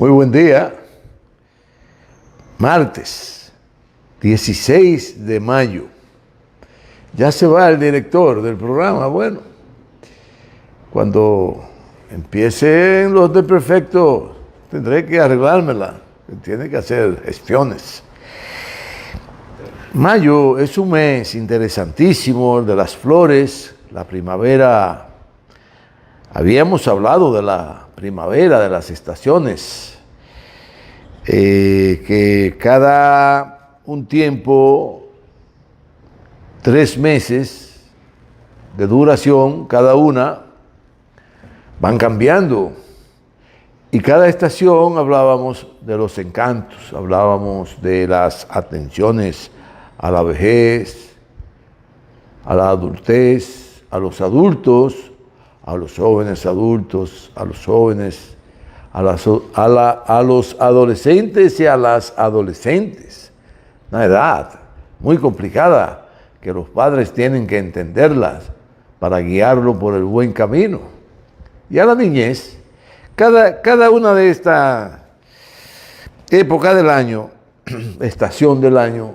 Muy buen día. Martes, 16 de mayo. Ya se va el director del programa. Bueno, cuando empiecen los de perfecto, tendré que arreglármela. Tiene que hacer gestiones. Mayo es un mes interesantísimo, el de las flores, la primavera. Habíamos hablado de la primavera, de las estaciones, que cada un tiempo, 3 meses de duración, cada una, van cambiando. Y cada estación hablábamos de los encantos, hablábamos de las atenciones a la vejez, a la adultez, a los adultos, a los jóvenes adultos, a los jóvenes, a los adolescentes y a las adolescentes. Una edad muy complicada que los padres tienen que entenderlas para guiarlo por el buen camino. Y a la niñez, cada una de esta época del año, estación del año,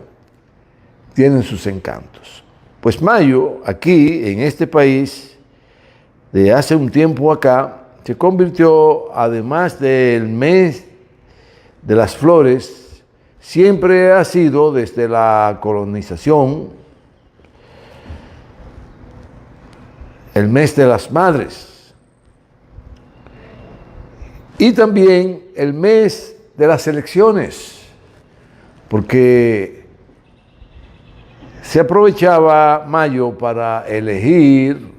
tienen sus encantos. Pues mayo, aquí en este país, de hace un tiempo acá, se convirtió, además del mes de las flores, siempre ha sido desde la colonización el mes de las madres y también el mes de las elecciones, porque se aprovechaba mayo para elegir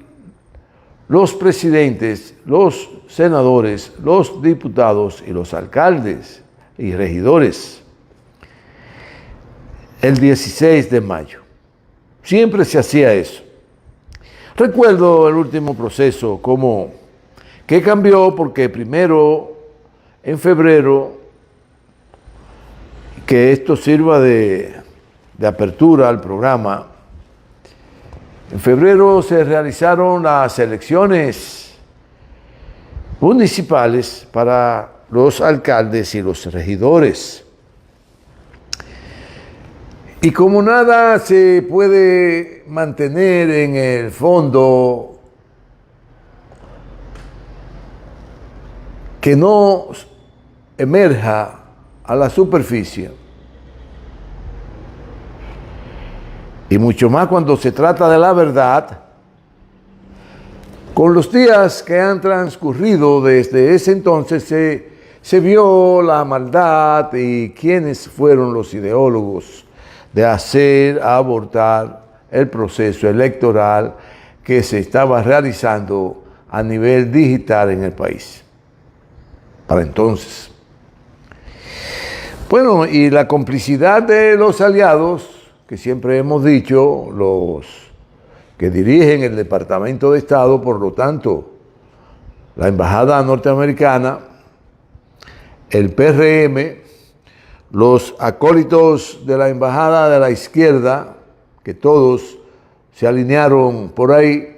los presidentes, los senadores, los diputados y los alcaldes y regidores. El 16 de mayo. Siempre se hacía eso. Recuerdo el último proceso, que cambió porque primero, en febrero, que esto sirva de apertura al programa. En febrero se realizaron las elecciones municipales para los alcaldes y los regidores. Y como nada se puede mantener en el fondo que no emerja a la superficie, y mucho más cuando se trata de la verdad, con los días que han transcurrido desde ese entonces se vio la maldad y quiénes fueron los ideólogos de hacer abortar el proceso electoral que se estaba realizando a nivel digital en el país. Para entonces. Bueno, y la complicidad de los aliados, que siempre hemos dicho, los que dirigen el Departamento de Estado, por lo tanto, la Embajada Norteamericana, el PRM, los acólitos de la Embajada de la Izquierda, que todos se alinearon por ahí,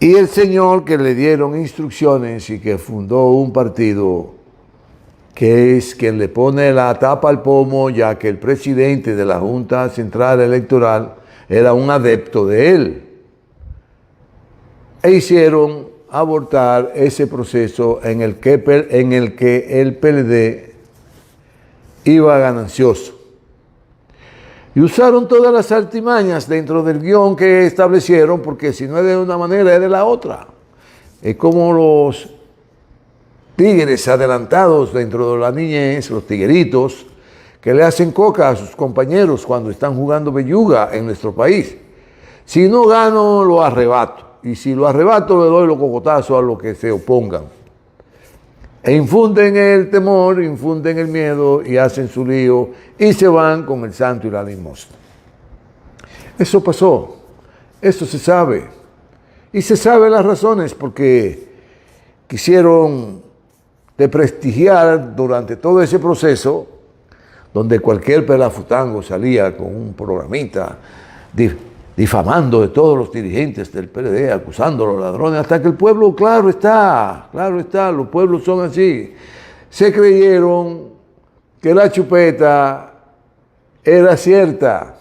y el señor que le dieron instrucciones y que fundó un partido que es quien le pone la tapa al pomo, ya que el presidente de la Junta Central Electoral era un adepto de él. E hicieron abortar ese proceso en el que el PLD iba ganancioso. Y usaron todas las artimañas dentro del guión que establecieron, porque si no es de una manera, es de la otra. Es como los tigres adelantados dentro de la niñez, los tigueritos, que le hacen coca a sus compañeros cuando están jugando belluga en nuestro país. Si no gano, lo arrebato. Y si lo arrebato, le doy los cocotazos a los que se opongan. E infunden el temor, infunden el miedo y hacen su lío y se van con el santo y la limosna. Eso pasó. Eso se sabe. Y se sabe las razones porque quisieron desprestigiar durante todo ese proceso, donde cualquier pelafutango salía con un programita difamando de todos los dirigentes del PLD, acusando a los ladrones, hasta que el pueblo, claro está, los pueblos son así, se creyeron que la chupeta era cierta,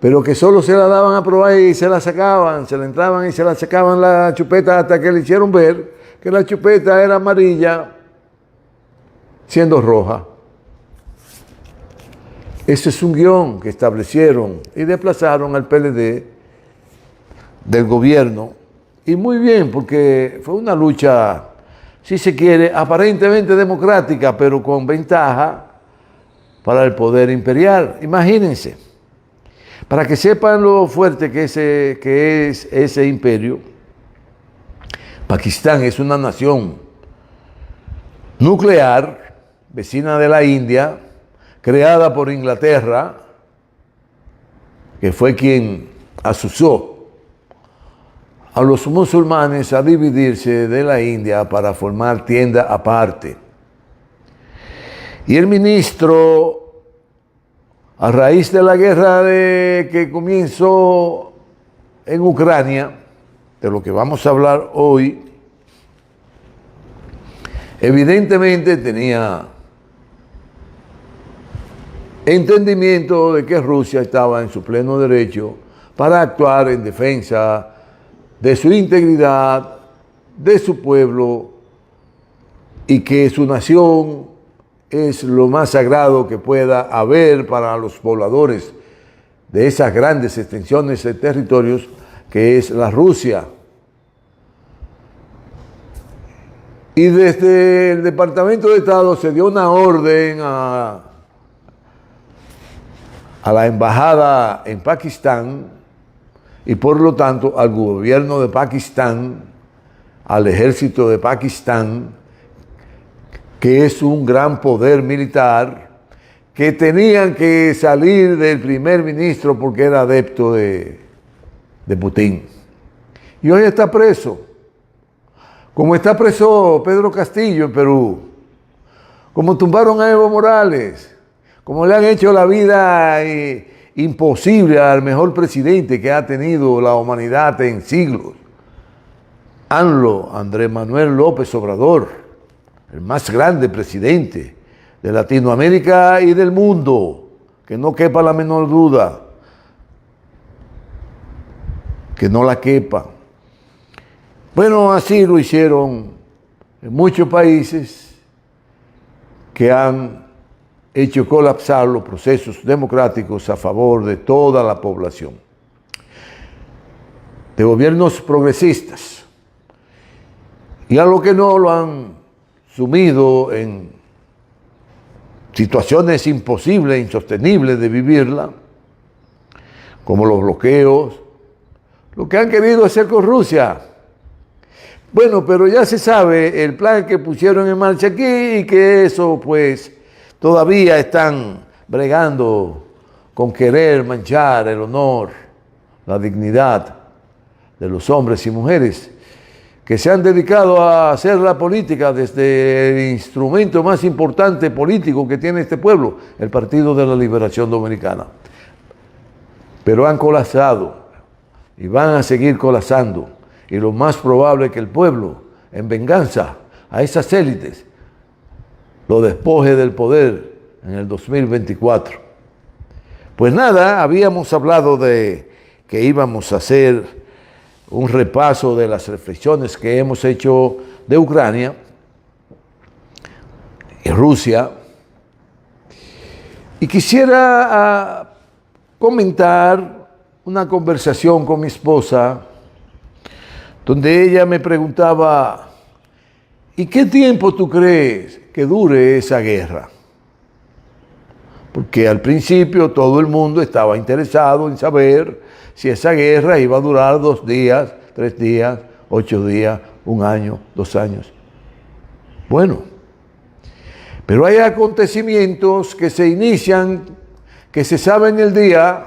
pero que solo se la daban a probar y se la sacaban, se la entraban y se la sacaban la chupeta hasta que le hicieron ver que la chupeta era amarilla siendo roja. Ese es un guión que establecieron y desplazaron al PLD del gobierno. Y muy bien, porque fue una lucha, si se quiere, aparentemente democrática, pero con ventaja para el poder imperial. Imagínense, para que sepan lo fuerte que es ese imperio, Pakistán es una nación nuclear, vecina de la India, creada por Inglaterra, que fue quien asusó a los musulmanes a dividirse de la India para formar tienda aparte. Y el ministro, a raíz de la guerra que comenzó en Ucrania, de lo que vamos a hablar hoy, evidentemente tenía entendimiento de que Rusia estaba en su pleno derecho para actuar en defensa de su integridad, de su pueblo, y que su nación es lo más sagrado que pueda haber para los pobladores de esas grandes extensiones de territorios que es la Rusia. Y desde el Departamento de Estado se dio una orden a la embajada en Pakistán y por lo tanto al gobierno de Pakistán, al ejército de Pakistán, que es un gran poder militar, que tenían que salir del primer ministro porque era adepto de Putin. Y hoy está preso. Como está preso Pedro Castillo en Perú, como tumbaron a Evo Morales, como le han hecho la vida imposible al mejor presidente que ha tenido la humanidad en siglos, AMLO, Andrés Manuel López Obrador, el más grande presidente de Latinoamérica y del mundo, que no quepa la menor duda, que no la quepa. Bueno, así lo hicieron en muchos países que han hecho colapsar los procesos democráticos a favor de toda la población. De gobiernos progresistas. Y a lo que no lo han sumido en situaciones imposibles, insostenibles de vivirla, como los bloqueos, lo que han querido hacer con Rusia. Bueno, pero ya se sabe el plan que pusieron en marcha aquí y que eso pues todavía están bregando con querer manchar el honor, la dignidad de los hombres y mujeres que se han dedicado a hacer la política desde el instrumento más importante político que tiene este pueblo, el Partido de la Liberación Dominicana. Pero han colapsado y van a seguir colapsando. Y lo más probable es que el pueblo, en venganza a esas élites, lo despoje del poder en el 2024. Pues nada, habíamos hablado de que íbamos a hacer un repaso de las reflexiones que hemos hecho de Ucrania y Rusia. Y quisiera comentar una conversación con mi esposa donde ella me preguntaba, ¿y qué tiempo tú crees que dure esa guerra? Porque al principio todo el mundo estaba interesado en saber si esa guerra iba a durar 2 días, 3 días, 8 días, 1 año, 2 años. Bueno, pero hay acontecimientos que se inician, que se saben el día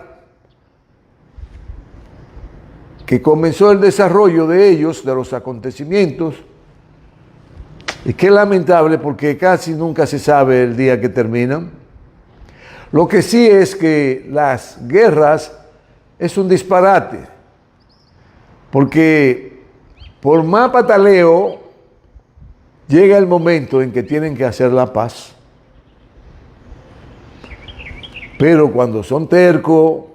que comenzó el desarrollo de ellos, de los acontecimientos, y qué lamentable porque casi nunca se sabe el día que terminan. Lo que sí es que las guerras es un disparate, porque por más pataleo llega el momento en que tienen que hacer la paz. Pero cuando son tercos,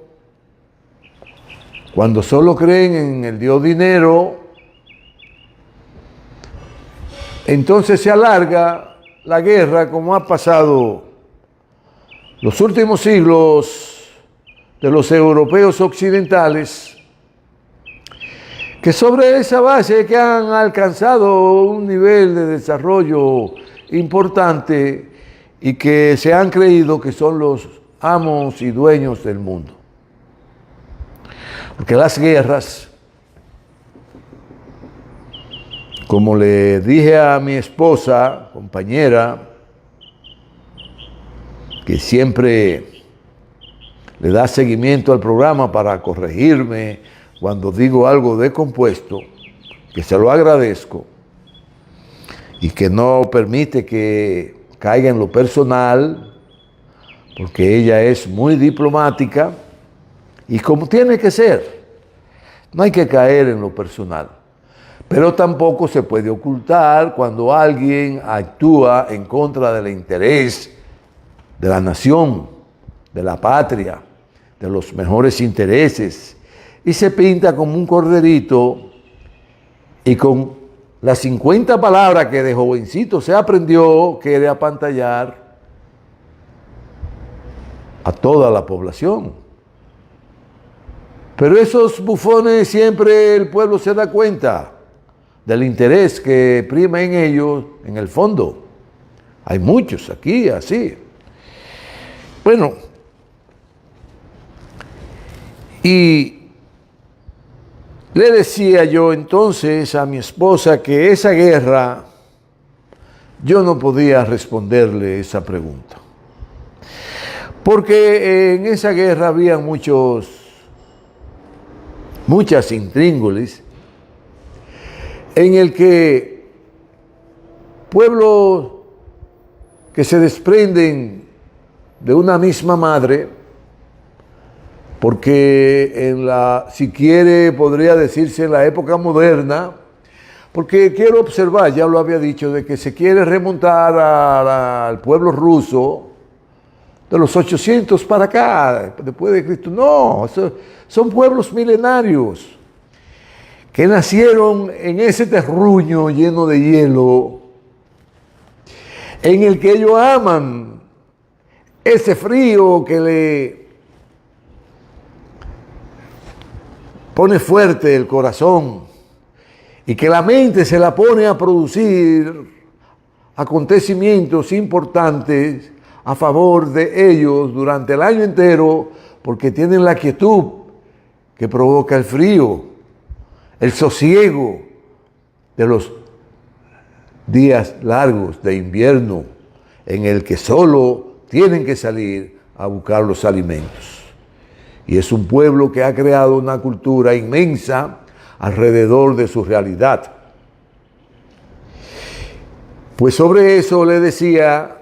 cuando solo creen en el Dios dinero, entonces se alarga la guerra, como ha pasado los últimos siglos de los europeos occidentales, que sobre esa base que han alcanzado un nivel de desarrollo importante y que se han creído que son los amos y dueños del mundo. Porque las guerras, como le dije a mi esposa, compañera, que siempre le da seguimiento al programa para corregirme cuando digo algo descompuesto, que se lo agradezco, y que no permite que caiga en lo personal, porque ella es muy diplomática, y como tiene que ser, no hay que caer en lo personal. Pero tampoco se puede ocultar cuando alguien actúa en contra del interés de la nación, de la patria, de los mejores intereses, y se pinta como un corderito y con las 50 palabras que de jovencito se aprendió quiere apantallar a toda la población. Pero esos bufones siempre el pueblo se da cuenta del interés que prima en ellos en el fondo. Hay muchos aquí así. Bueno, y le decía yo entonces a mi esposa que esa guerra, yo no podía responderle esa pregunta. Porque en esa guerra había muchas intríngulis, en el que pueblos que se desprenden de una misma madre, porque si quiere, podría decirse en la época moderna, porque quiero observar, ya lo había dicho, de que se quiere remontar al pueblo ruso de los 800 para acá, después de Cristo. No, son pueblos milenarios que nacieron en ese terruño lleno de hielo, en el que ellos aman ese frío que le pone fuerte el corazón y que la mente se la pone a producir acontecimientos importantes a favor de ellos durante el año entero, porque tienen la quietud que provoca el frío, el sosiego de los días largos de invierno en el que solo tienen que salir a buscar los alimentos. Y es un pueblo que ha creado una cultura inmensa alrededor de su realidad. Pues sobre eso le decía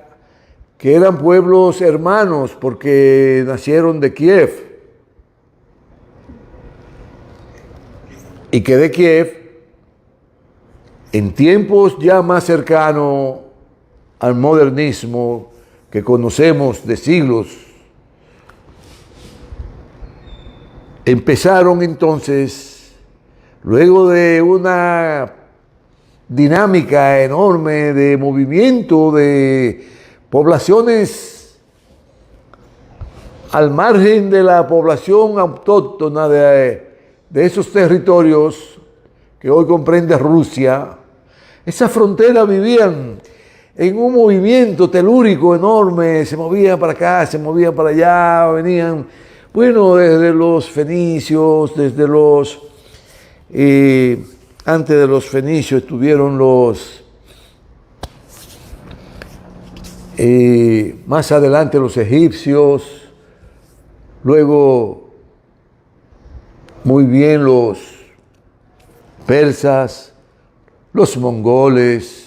que eran pueblos hermanos porque nacieron de Kiev. Y que de Kiev, en tiempos ya más cercanos al modernismo que conocemos de siglos, empezaron entonces, luego de una dinámica enorme de movimiento de poblaciones al margen de la población autóctona de esos territorios que hoy comprende Rusia, esa frontera vivían en un movimiento telúrico enorme, se movían para acá, se movían para allá, venían, bueno, desde los fenicios, desde los, antes de los fenicios estuvieron los, más adelante los egipcios, luego muy bien los persas, los mongoles.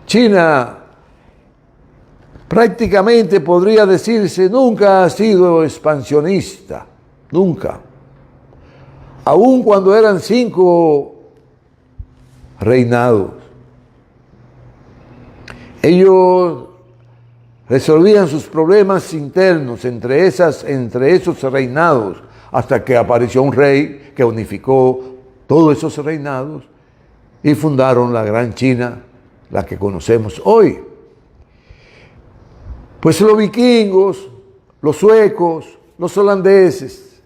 China prácticamente podría decirse nunca ha sido expansionista, nunca. Aun cuando eran 5 reinados, Ellos resolvían sus problemas internos entre esos reinados, hasta que apareció un rey que unificó todos esos reinados y fundaron la Gran China, la que conocemos hoy. Pues los vikingos, los suecos, los holandeses,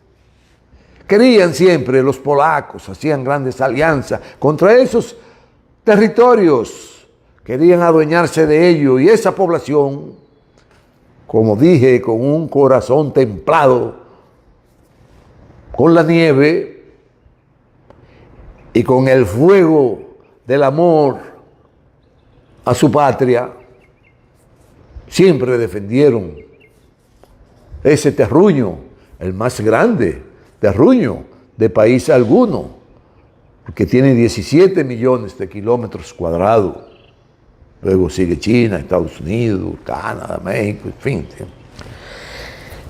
querían siempre, los polacos hacían grandes alianzas contra esos territorios, querían adueñarse de ellos, y esa población, como dije, con un corazón templado, con la nieve y con el fuego del amor a su patria, siempre defendieron ese terruño, el más grande terruño de país alguno, porque tiene 17 millones de kilómetros cuadrados. Luego sigue China, Estados Unidos, Canadá, México, en fin.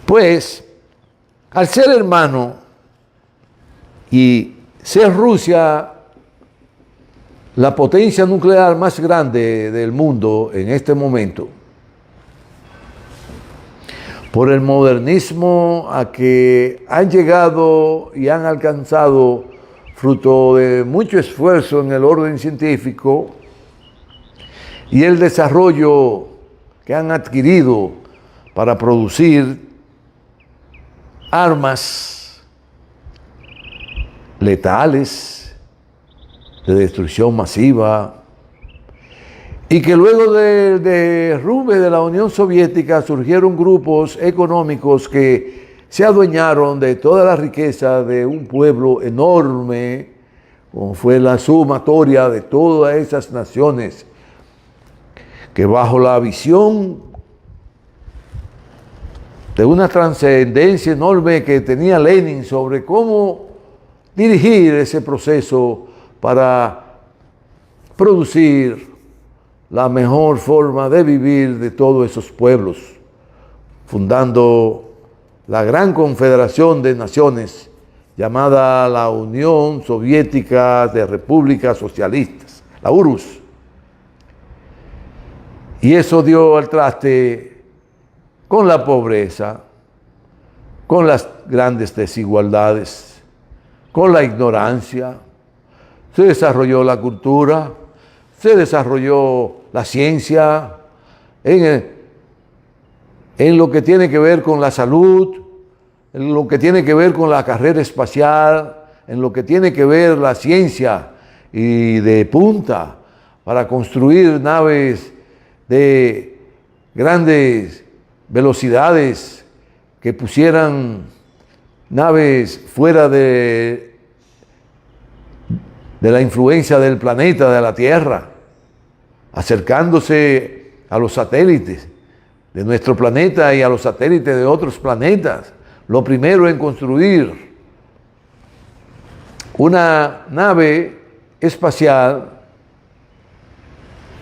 Pues, al ser hermano y ser Rusia la potencia nuclear más grande del mundo en este momento, por el modernismo a que han llegado y han alcanzado fruto de mucho esfuerzo en el orden científico y el desarrollo que han adquirido para producir armas letales de destrucción masiva, y que luego del derrumbe de la Unión Soviética surgieron grupos económicos que se adueñaron de toda la riqueza de un pueblo enorme, como fue la sumatoria de todas esas naciones, que bajo la visión de una trascendencia enorme que tenía Lenin sobre cómo dirigir ese proceso para producir la mejor forma de vivir de todos esos pueblos, fundando la gran confederación de naciones llamada la Unión Soviética de Repúblicas Socialistas, la URSS. Y eso dio al traste con la pobreza, con las grandes desigualdades, con la ignorancia. Se desarrolló la cultura, se desarrolló la ciencia en lo que tiene que ver con la salud, en lo que tiene que ver con la carrera espacial, en lo que tiene que ver la ciencia y de punta para construir naves de grandes velocidades que pusieran naves fuera de la influencia del planeta, de la Tierra, acercándose a los satélites de nuestro planeta y a los satélites de otros planetas. Lo primero en construir una nave espacial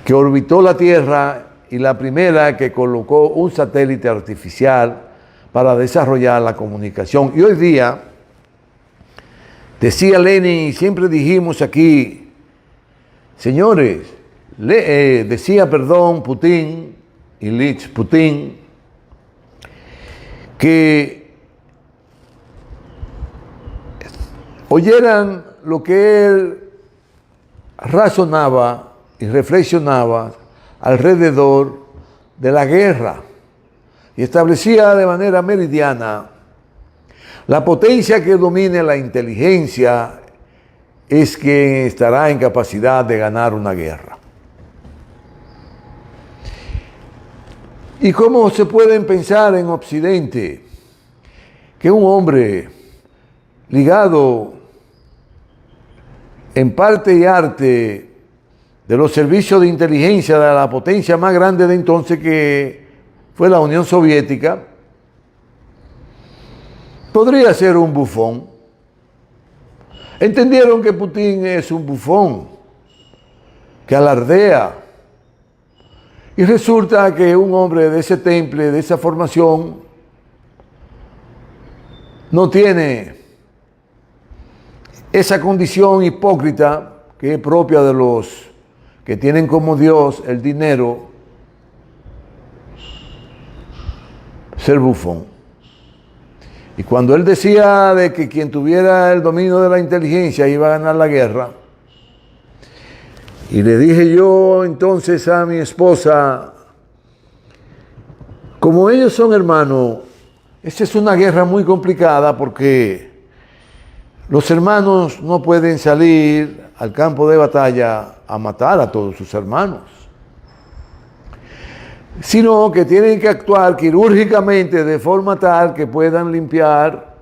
que orbitó la Tierra y la primera que colocó un satélite artificial para desarrollar la comunicación. Y hoy día, decía Lenin, y siempre dijimos aquí, señores, decía Putin, Ilich Putin, que oyeran lo que él razonaba y reflexionaba alrededor de la guerra, y establecía de manera meridiana: la potencia que domine la inteligencia es quien estará en capacidad de ganar una guerra. ¿Y cómo se pueden pensar en Occidente que un hombre ligado en parte y arte de los servicios de inteligencia de la potencia más grande de entonces, que fue la Unión Soviética, podría ser un bufón? Entendieron que Putin es un bufón, que alardea. Y resulta que un hombre de ese temple, de esa formación, no tiene esa condición hipócrita que es propia de los que tienen como Dios el dinero ser bufón. Y cuando él decía de que quien tuviera el dominio de la inteligencia iba a ganar la guerra, y le dije yo entonces a mi esposa, como ellos son hermanos, esta es una guerra muy complicada porque los hermanos no pueden salir al campo de batalla a matar a todos sus hermanos, sino que tienen que actuar quirúrgicamente de forma tal que puedan limpiar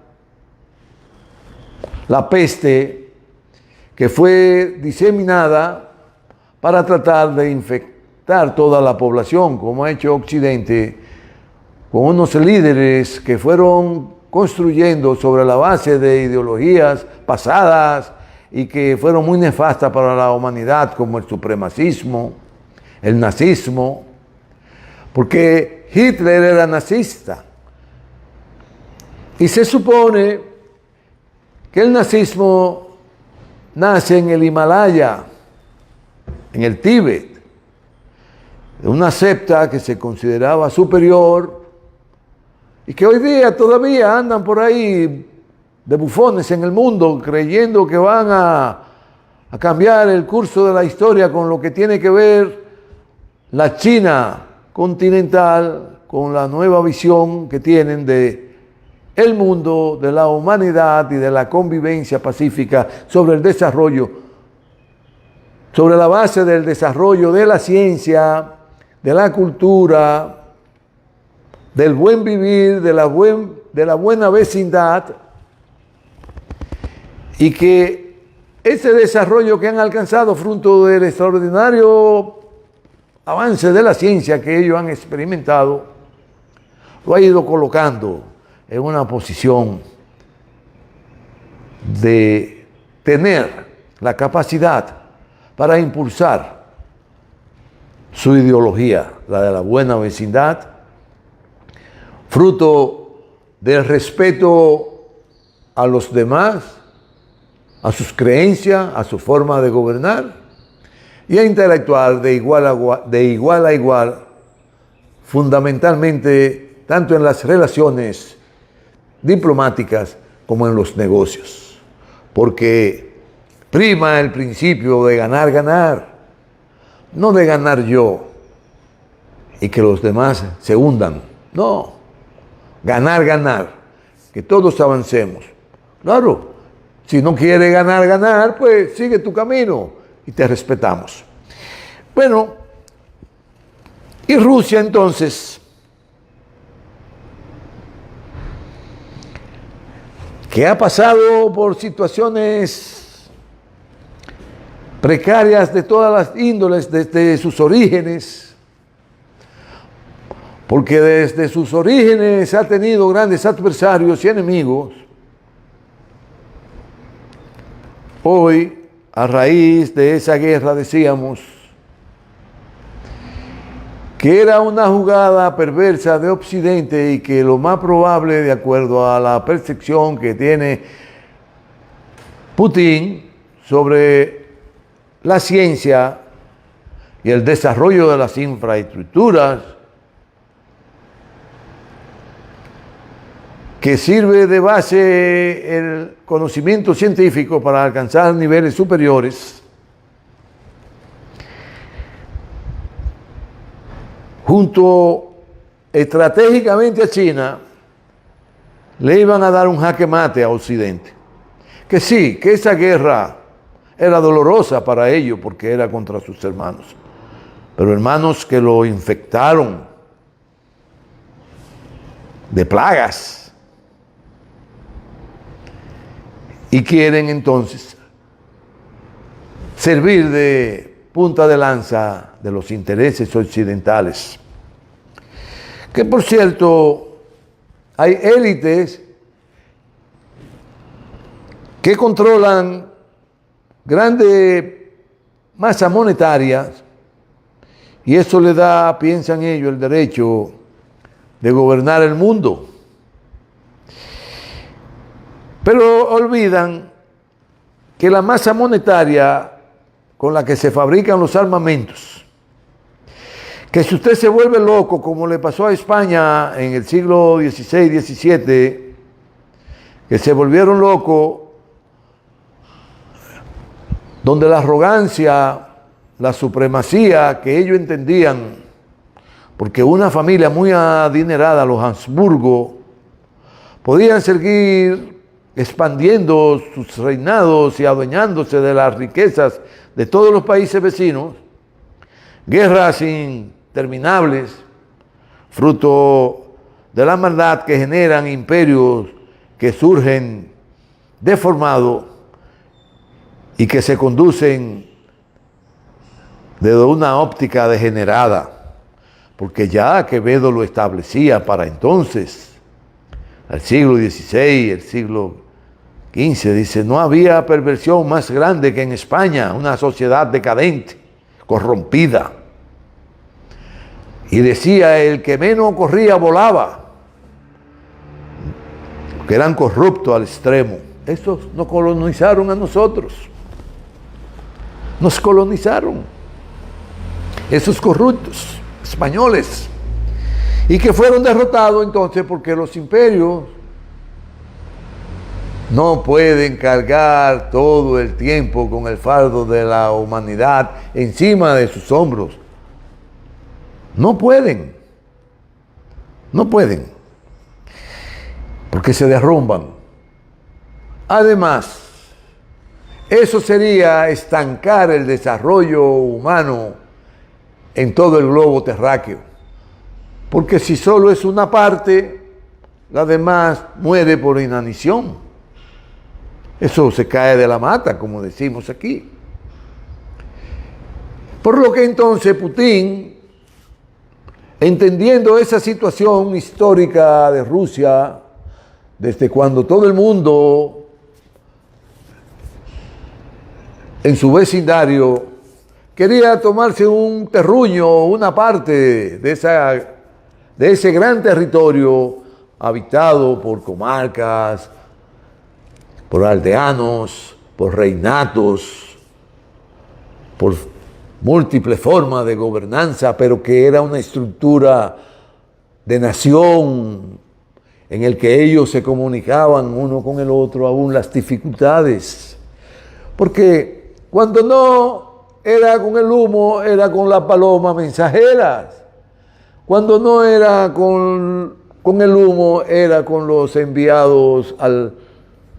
la peste que fue diseminada para tratar de infectar toda la población, como ha hecho Occidente, con unos líderes que fueron construyendo sobre la base de ideologías pasadas y que fueron muy nefastas para la humanidad, como el supremacismo, el nazismo, porque Hitler era nazista. Y se supone que el nazismo nace en el Himalaya, en el Tíbet, de una secta que se consideraba superior y que hoy día todavía andan por ahí de bufones en el mundo creyendo que van a cambiar el curso de la historia con lo que tiene que ver la China continental, con la nueva visión que tienen de el mundo, de la humanidad y de la convivencia pacífica sobre el desarrollo, sobre la base del desarrollo de la ciencia, de la cultura, del buen vivir, de la buena vecindad, y que ese desarrollo que han alcanzado fruto del extraordinario avance de la ciencia que ellos han experimentado, lo ha ido colocando en una posición de tener la capacidad para impulsar su ideología, la de la buena vecindad, fruto del respeto a los demás, a sus creencias, a su forma de gobernar, y a interactuar de igual a igual, fundamentalmente tanto en las relaciones diplomáticas como en los negocios, porque prima el principio de ganar, no de ganar yo y que los demás se hundan, no, ganar, que todos avancemos. Claro, si no quiere ganar, pues sigue tu camino y te respetamos. Bueno, y Rusia entonces, que ha pasado por situaciones precarias de todas las índoles desde sus orígenes, porque desde sus orígenes ha tenido grandes adversarios y enemigos, hoy, a raíz de esa guerra, decíamos que era una jugada perversa de Occidente y que lo más probable, de acuerdo a la percepción que tiene Putin sobre la ciencia y el desarrollo de las infraestructuras, que sirve de base el conocimiento científico para alcanzar niveles superiores, junto estratégicamente a China, le iban a dar un jaque mate a Occidente. Que sí, que esa guerra era dolorosa para ellos porque era contra sus hermanos, pero hermanos que lo infectaron de plagas, y quieren entonces servir de punta de lanza de los intereses occidentales. Que por cierto, hay élites que controlan grandes masas monetarias y eso le da, piensan ellos, el derecho de gobernar el mundo. Pero olvidan que la masa monetaria con la que se fabrican los armamentos, que si usted se vuelve loco, como le pasó a España en el siglo XVI, XVII, que se volvieron locos, donde la arrogancia, la supremacía que ellos entendían, porque una familia muy adinerada, los Habsburgo, podían seguir expandiendo sus reinados y adueñándose de las riquezas de todos los países vecinos, guerras interminables, fruto de la maldad que generan imperios que surgen deformados y que se conducen desde una óptica degenerada, porque ya Quevedo lo establecía para entonces, al siglo XVI, el siglo XV, dice, no había perversión más grande que en España, una sociedad decadente, corrompida. Y decía, el que menos corría volaba, que eran corruptos al extremo. Estos nos colonizaron a nosotros. Nos colonizaron. Esos corruptos españoles. Y que fueron derrotados entonces porque los imperios no pueden cargar todo el tiempo con el fardo de la humanidad encima de sus hombros. No pueden. No pueden. Porque se derrumban. Además, eso sería estancar el desarrollo humano en todo el globo terráqueo. Porque si solo es una parte, la demás muere por inanición. Eso se cae de la mata, como decimos aquí. Por lo que entonces Putin, entendiendo esa situación histórica de Rusia, desde cuando todo el mundo en su vecindario quería tomarse un terruño, una parte de ese gran territorio habitado por comarcas, por aldeanos, por reinatos, por múltiples formas de gobernanza, pero que era una estructura de nación en el que ellos se comunicaban uno con el otro, aún las dificultades. Porque cuando no era con el humo, era con las palomas mensajeras. Cuando no era con el humo, era con los enviados al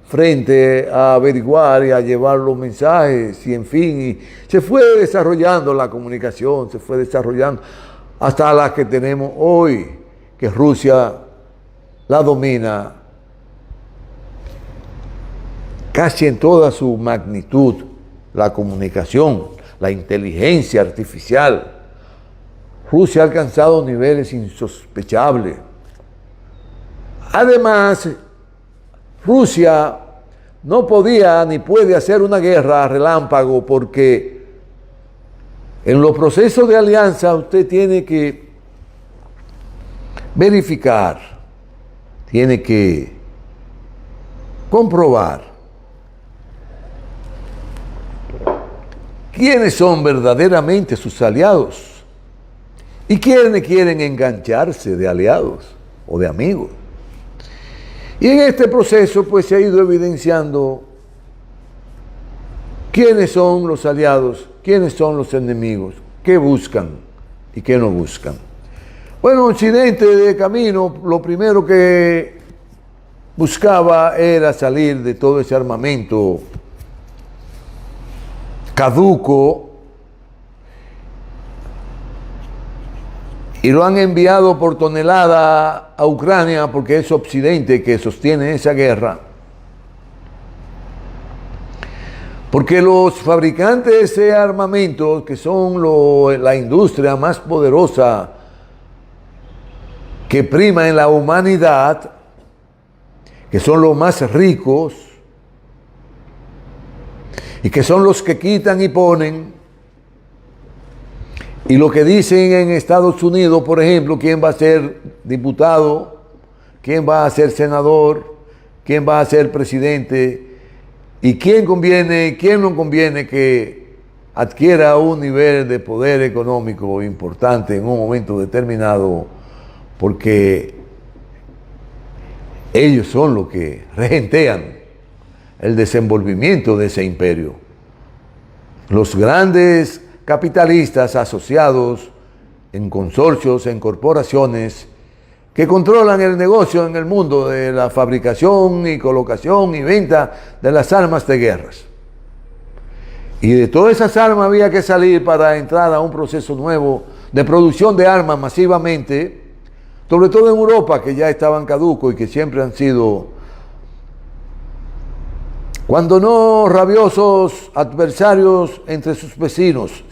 frente a averiguar y a llevar los mensajes, y en fin, y se fue desarrollando la comunicación, se fue desarrollando hasta la que tenemos hoy, que Rusia la domina casi en toda su magnitud, la comunicación, la inteligencia artificial. Rusia ha alcanzado niveles insospechables. Además, Rusia no podía ni puede hacer una guerra relámpago porque en los procesos de alianza usted tiene que verificar, tiene que comprobar quiénes son verdaderamente sus aliados y quiénes quieren engancharse de aliados o de amigos. Y en este proceso pues se ha ido evidenciando quiénes son los aliados, quiénes son los enemigos, qué buscan y qué no buscan. Bueno, Occidente de camino, lo primero que buscaba era salir de todo ese armamento caduco, y lo han enviado por tonelada a Ucrania porque es Occidente que sostiene esa guerra. Porque los fabricantes de armamentos, que son la industria más poderosa que prima en la humanidad, que son los más ricos y que son los que quitan y ponen, y lo que dicen en Estados Unidos, por ejemplo, quién va a ser diputado, quién va a ser senador, quién va a ser presidente, y quién conviene y quién no conviene que adquiera un nivel de poder económico importante en un momento determinado, porque ellos son los que regentean el desenvolvimiento de ese imperio. Los grandes capitalistas asociados en consorcios, en corporaciones, que controlan el negocio en el mundo de la fabricación y colocación y venta de las armas de guerras. Y de todas esas armas había que salir para entrar a un proceso nuevo de producción de armas masivamente, sobre todo en Europa, que ya estaban caducos y que siempre han sido, cuando no rabiosos, adversarios entre sus vecinos.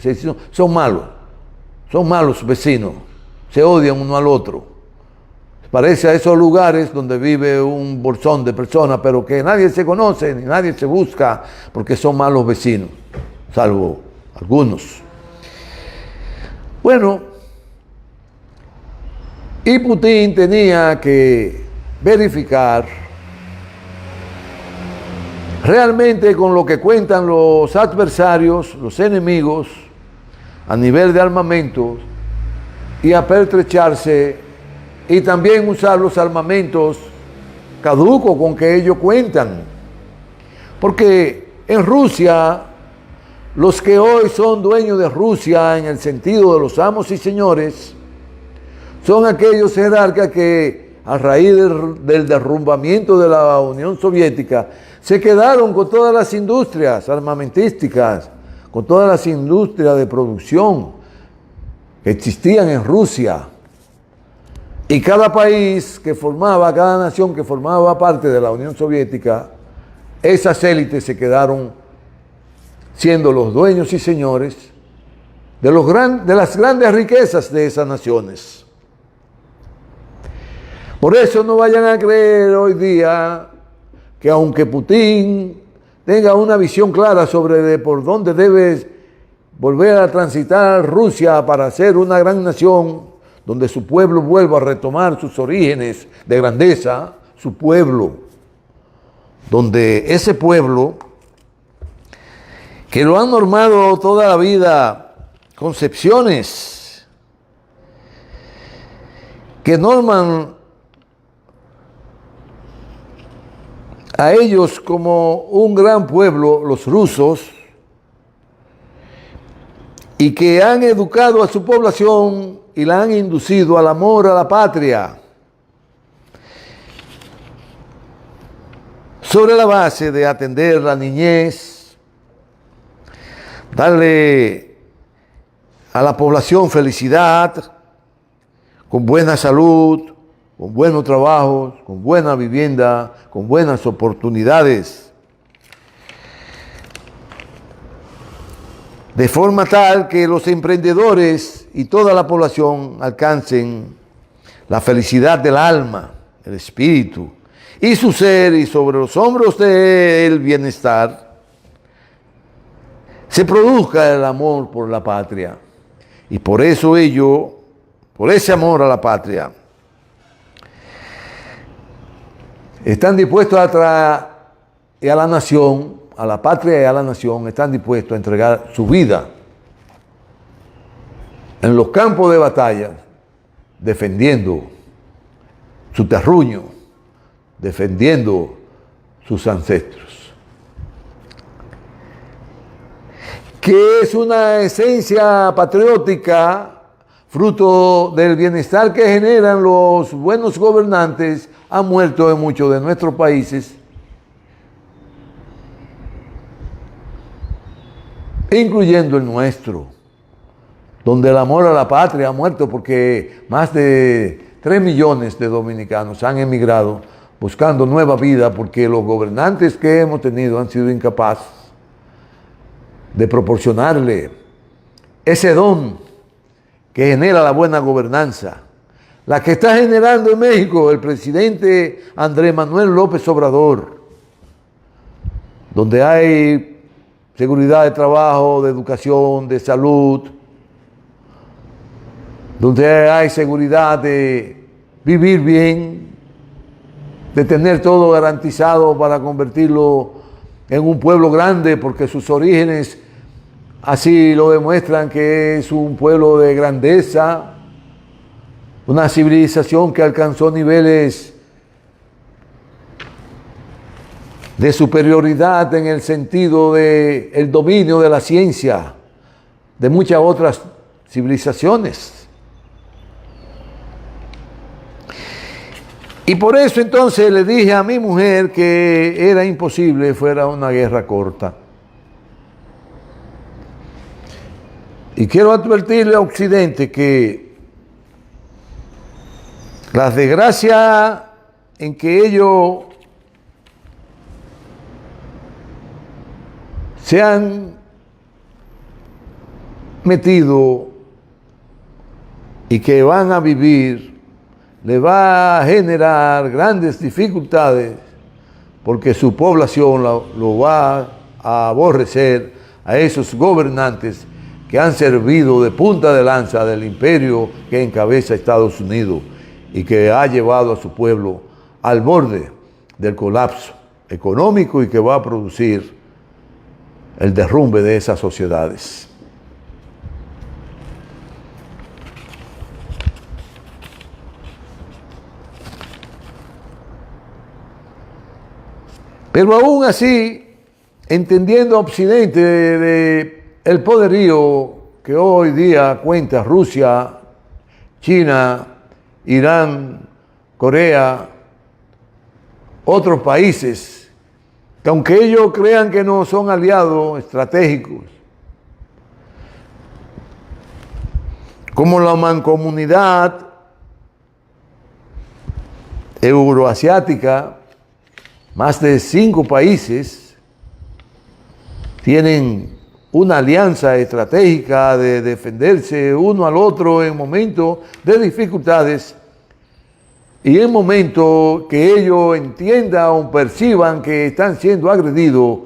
Son malos vecinos, se odian uno al otro. Parece a esos lugares donde vive un bolsón de personas, pero que nadie se conoce ni nadie se busca porque son malos vecinos, salvo algunos. Bueno, y Putin tenía que verificar realmente con lo que cuentan los adversarios, los enemigos, a nivel de armamentos, y apertrecharse y también usar los armamentos caducos con que ellos cuentan. Porque en Rusia, los que hoy son dueños de Rusia en el sentido de los amos y señores, son aquellos jerarcas que a raíz del derrumbamiento de la Unión Soviética se quedaron con todas las industrias armamentísticas, con todas las industrias de producción que existían en Rusia. Y cada país que formaba, cada nación que formaba parte de la Unión Soviética, esas élites se quedaron siendo los dueños y señores de las grandes riquezas de esas naciones. Por eso no vayan a creer hoy día que aunque Putin tenga una visión clara sobre por dónde debe volver a transitar Rusia para ser una gran nación, donde su pueblo vuelva a retomar sus orígenes de grandeza, su pueblo, donde ese pueblo, que lo han normado toda la vida concepciones que norman a ellos como un gran pueblo, los rusos, y que han educado a su población y la han inducido al amor a la patria, sobre la base de atender la niñez, darle a la población felicidad, con buena salud, con buenos trabajos, con buena vivienda, con buenas oportunidades, de forma tal que los emprendedores y toda la población alcancen la felicidad del alma, el espíritu y su ser, y sobre los hombros del bienestar se produzca el amor por la patria. Y por eso por ese amor a la patria, están dispuestos y a la nación, a la patria y a la nación, están dispuestos a entregar su vida en los campos de batalla, defendiendo su terruño, defendiendo sus ancestros. Que es una esencia patriótica, fruto del bienestar que generan los buenos gobernantes, ha muerto en muchos de nuestros países, incluyendo el nuestro, donde el amor a la patria ha muerto porque más de 3 millones de dominicanos han emigrado buscando nueva vida porque los gobernantes que hemos tenido han sido incapaces de proporcionarle ese don que genera la buena gobernanza, la que está generando en México el presidente Andrés Manuel López Obrador, donde hay seguridad de trabajo, de educación, de salud, donde hay seguridad de vivir bien, de tener todo garantizado para convertirlo en un pueblo grande, porque sus orígenes Así lo demuestran que es un pueblo de grandeza, una civilización que alcanzó niveles de superioridad en el sentido del dominio de la ciencia de muchas otras civilizaciones. Y por eso entonces le dije a mi mujer que era imposible fuera una guerra corta. Y quiero advertirle a Occidente que las desgracias en que ellos se han metido y que van a vivir, le va a generar grandes dificultades porque su población lo va a aborrecer a esos gobernantes que han servido de punta de lanza del imperio que encabeza Estados Unidos y que ha llevado a su pueblo al borde del colapso económico y que va a producir el derrumbe de esas sociedades. Pero aún así, entendiendo Occidente el poderío que hoy día cuenta Rusia, China, Irán, Corea, otros países, que aunque ellos crean que no son aliados estratégicos, como la mancomunidad euroasiática, más de 5 países tienen una alianza estratégica de defenderse uno al otro en momentos de dificultades y en momentos que ellos entiendan o perciban que están siendo agredidos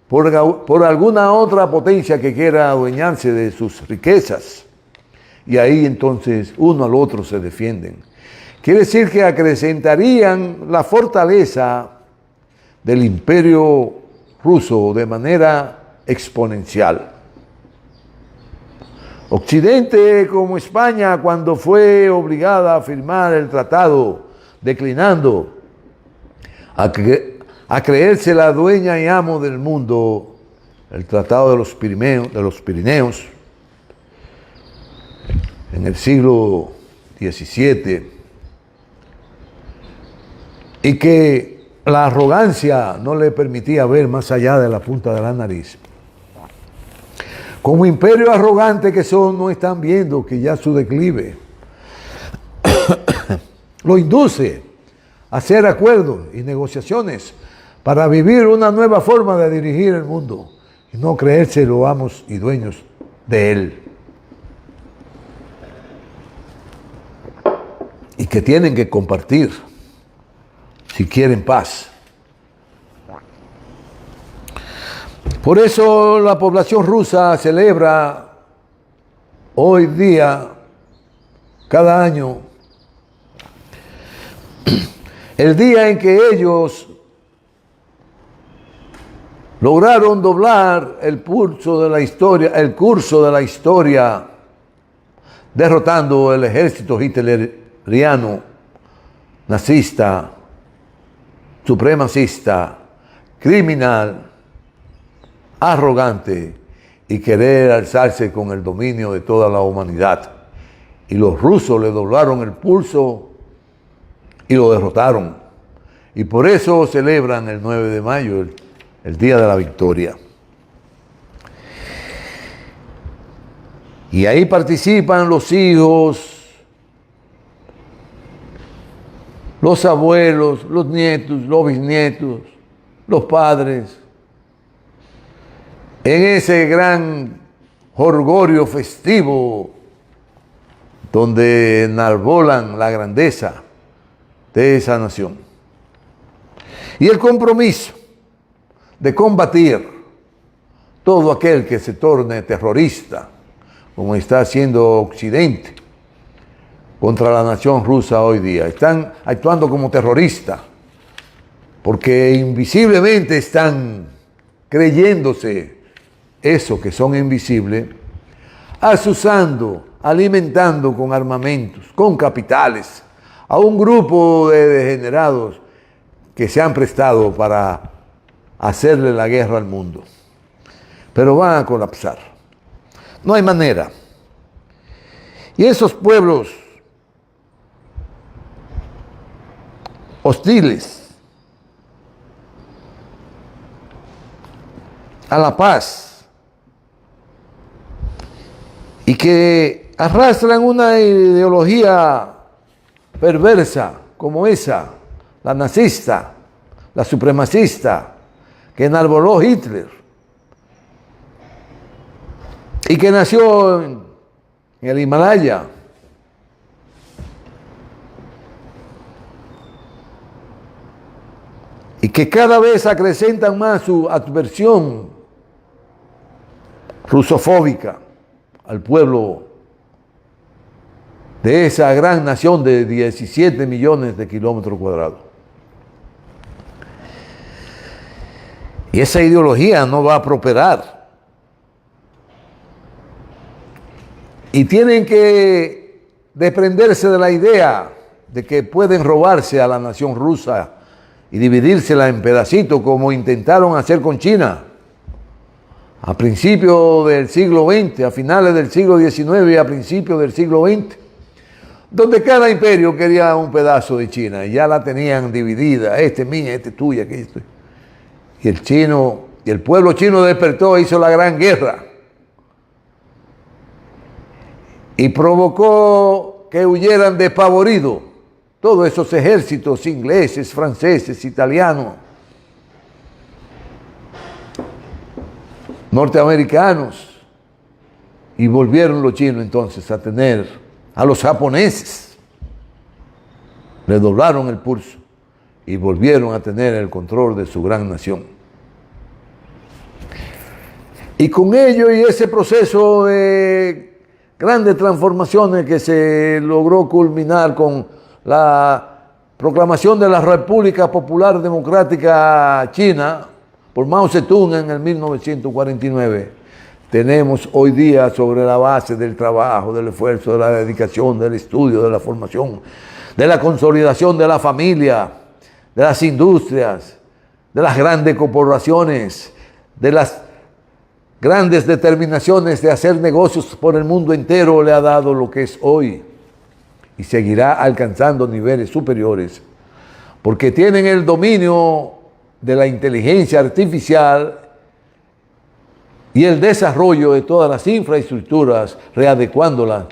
por alguna otra potencia que quiera adueñarse de sus riquezas. Y ahí entonces uno al otro se defienden. Quiere decir que acrecentarían la fortaleza del imperio ruso de manera exponencial. Occidente, como España, cuando fue obligada a firmar el tratado, declinando a creerse la dueña y amo del mundo, el tratado de los Pirineos, en el siglo XVII, y que la arrogancia no le permitía ver más allá de la punta de la nariz. Como imperio arrogante que son, no están viendo que ya su declive lo induce a hacer acuerdos y negociaciones para vivir una nueva forma de dirigir el mundo y no creerse los amos y dueños de él. Y que tienen que compartir si quieren paz. Por eso la población rusa celebra hoy día, cada año, el día en que ellos lograron doblar el curso de la historia, derrotando el ejército hitleriano, nazista, supremacista, criminal, arrogante y querer alzarse con el dominio de toda la humanidad. Y los rusos le doblaron el pulso y lo derrotaron. Y por eso celebran el 9 de mayo, el Día de la Victoria. Y ahí participan los hijos, los abuelos, los nietos, los bisnietos, los padres, en ese gran jolgorio festivo donde enarbolan la grandeza de esa nación. Y el compromiso de combatir todo aquel que se torne terrorista, como está haciendo Occidente contra la nación rusa hoy día. Están actuando como terroristas porque invisiblemente están creyéndose esos que son invisibles, asusando, alimentando con armamentos, con capitales, a un grupo de degenerados que se han prestado para hacerle la guerra al mundo. Pero van a colapsar. No hay manera. Y esos pueblos hostiles a la paz y que arrastran una ideología perversa como esa, la nazista, la supremacista, que enarboló Hitler y que nació en el Himalaya. Y que cada vez acrecentan más su adversión rusofóbica al pueblo de esa gran nación de 17 millones de kilómetros cuadrados. Y esa ideología no va a prosperar. Y tienen que desprenderse de la idea de que pueden robarse a la nación rusa y dividírsela en pedacitos como intentaron hacer con China a principios del siglo XX, a finales del siglo XIX y a principios del siglo XX, donde cada imperio quería un pedazo de China y ya la tenían dividida, este es mía, este es tuya, este es tuya. Y el pueblo chino despertó e hizo la gran guerra y provocó que huyeran despavoridos todos esos ejércitos ingleses, franceses, italianos, norteamericanos, y volvieron los chinos entonces a tener a los japoneses, le doblaron el pulso y volvieron a tener el control de su gran nación. Y con ello y ese proceso de grandes transformaciones que se logró culminar con la proclamación de la República Popular Democrática China por Mao Zedong en el 1949, tenemos hoy día, sobre la base del trabajo, del esfuerzo, de la dedicación, del estudio, de la formación, de la consolidación de la familia, de las industrias, de las grandes corporaciones, de las grandes determinaciones de hacer negocios por el mundo entero, le ha dado lo que es hoy y seguirá alcanzando niveles superiores, porque tienen el dominio de la inteligencia artificial y el desarrollo de todas las infraestructuras, readecuándolas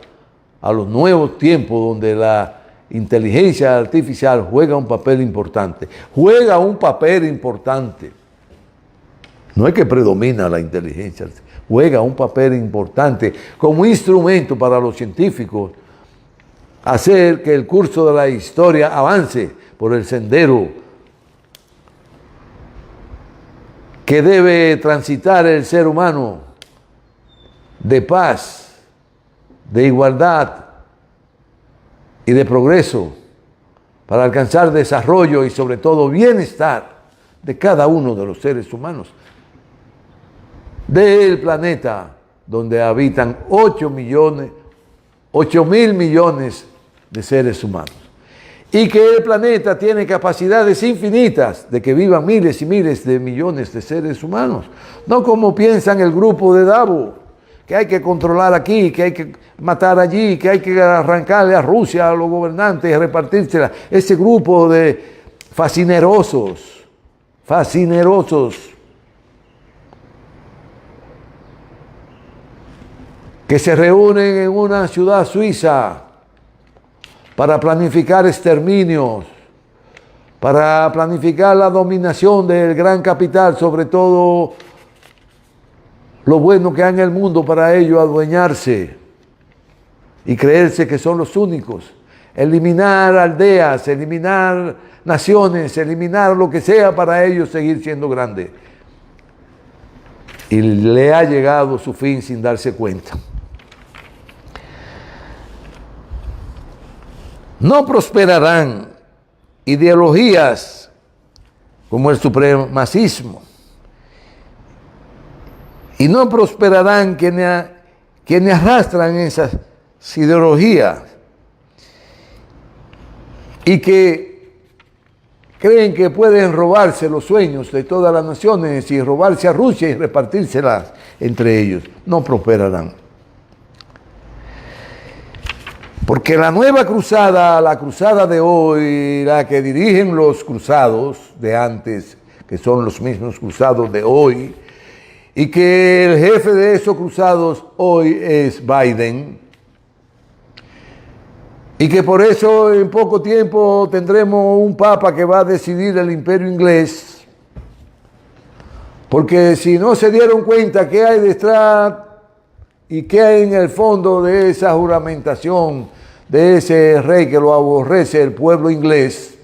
a los nuevos tiempos donde la inteligencia artificial juega un papel importante. Juega un papel importante. No es que predomina la inteligencia artificial, juega un papel importante como instrumento para los científicos hacer que el curso de la historia avance por el sendero que debe transitar el ser humano de paz, de igualdad y de progreso para alcanzar desarrollo y sobre todo bienestar de cada uno de los seres humanos del planeta donde habitan 8.000 millones de seres humanos, y que el planeta tiene capacidades infinitas de que vivan miles y miles de millones de seres humanos, no como piensan el grupo de Davos, que hay que controlar aquí, que hay que matar allí, que hay que arrancarle a Rusia a los gobernantes y repartírsela. Ese grupo de fascinerosos, que se reúnen en una ciudad suiza para planificar exterminios, para planificar la dominación del gran capital, sobre todo lo bueno que hay en el mundo, para ello adueñarse y creerse que son los únicos, eliminar aldeas, eliminar naciones, eliminar lo que sea para ellos seguir siendo grandes. Y le ha llegado su fin sin darse cuenta. No prosperarán ideologías como el supremacismo Y no prosperarán quienes arrastran esas ideologías y que creen que pueden robarse los sueños de todas las naciones y robarse a Rusia y repartírselas entre ellos. No prosperarán. Porque la nueva cruzada, la cruzada de hoy, la que dirigen los cruzados de antes, que son los mismos cruzados de hoy, y que el jefe de esos cruzados hoy es Biden, y que por eso en poco tiempo tendremos un papa que va a decidir el imperio inglés, porque si no se dieron cuenta qué hay detrás y qué hay en el fondo de esa juramentación de ese rey que lo aborrece el pueblo inglés,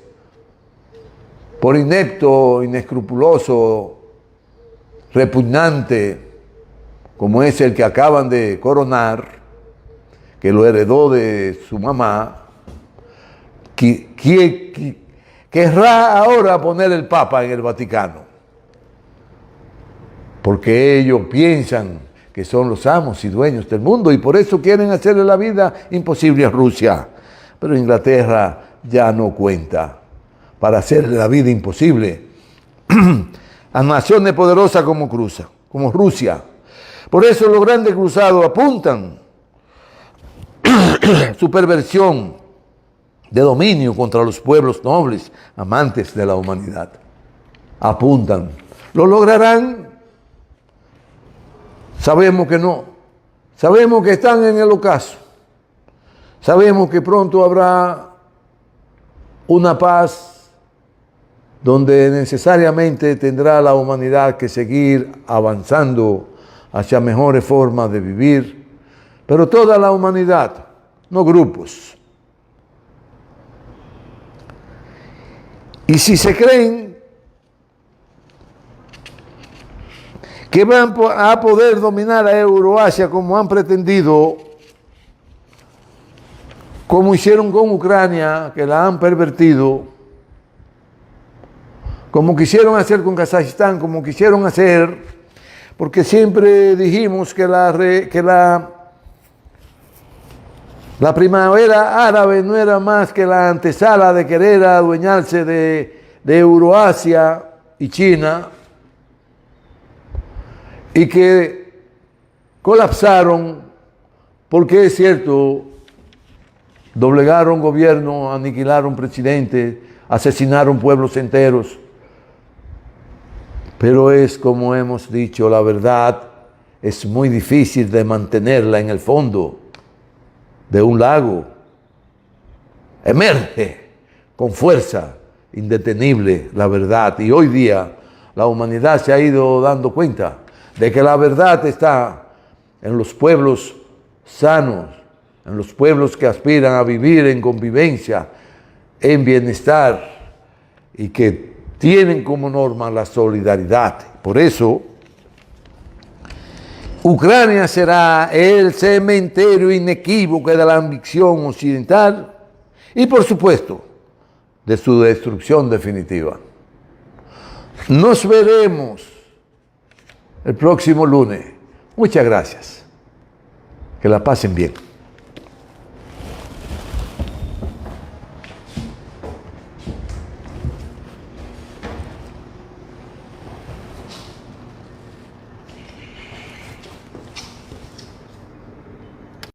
por inepto, inescrupuloso, repugnante, como es el que acaban de coronar, que lo heredó de su mamá, querrá ahora poner el Papa en el Vaticano, porque ellos piensan que son los amos y dueños del mundo y por eso quieren hacerle la vida imposible a Rusia. Pero Inglaterra ya no cuenta para hacerle la vida imposible a naciones poderosas como Rusia. Por eso los grandes cruzados apuntan su perversión de dominio contra los pueblos nobles, amantes de la humanidad. Apuntan. ¿Lo lograrán? Sabemos que no. Sabemos que están en el ocaso. Sabemos que pronto habrá una paz donde necesariamente tendrá la humanidad que seguir avanzando hacia mejores formas de vivir, pero toda la humanidad, no grupos. Y si se creen que van a poder dominar a Euroasia como han pretendido, como hicieron con Ucrania, que la han pervertido, como quisieron hacer con Kazajistán, como quisieron hacer, porque siempre dijimos que la primavera árabe no era más que la antesala de querer adueñarse de Euroasia y China, y que colapsaron porque es cierto, doblegaron gobierno, aniquilaron presidentes, asesinaron pueblos enteros. Pero es como hemos dicho, la verdad es muy difícil de mantenerla en el fondo de un lago. Emerge con fuerza indetenible la verdad. Y hoy día la humanidad se ha ido dando cuenta de que la verdad está en los pueblos sanos, en los pueblos que aspiran a vivir en convivencia, en bienestar y que tienen como norma la solidaridad. Por eso, Ucrania será el cementerio inequívoco de la ambición occidental y, por supuesto, de su destrucción definitiva. Nos veremos el próximo lunes. Muchas gracias. Que la pasen bien.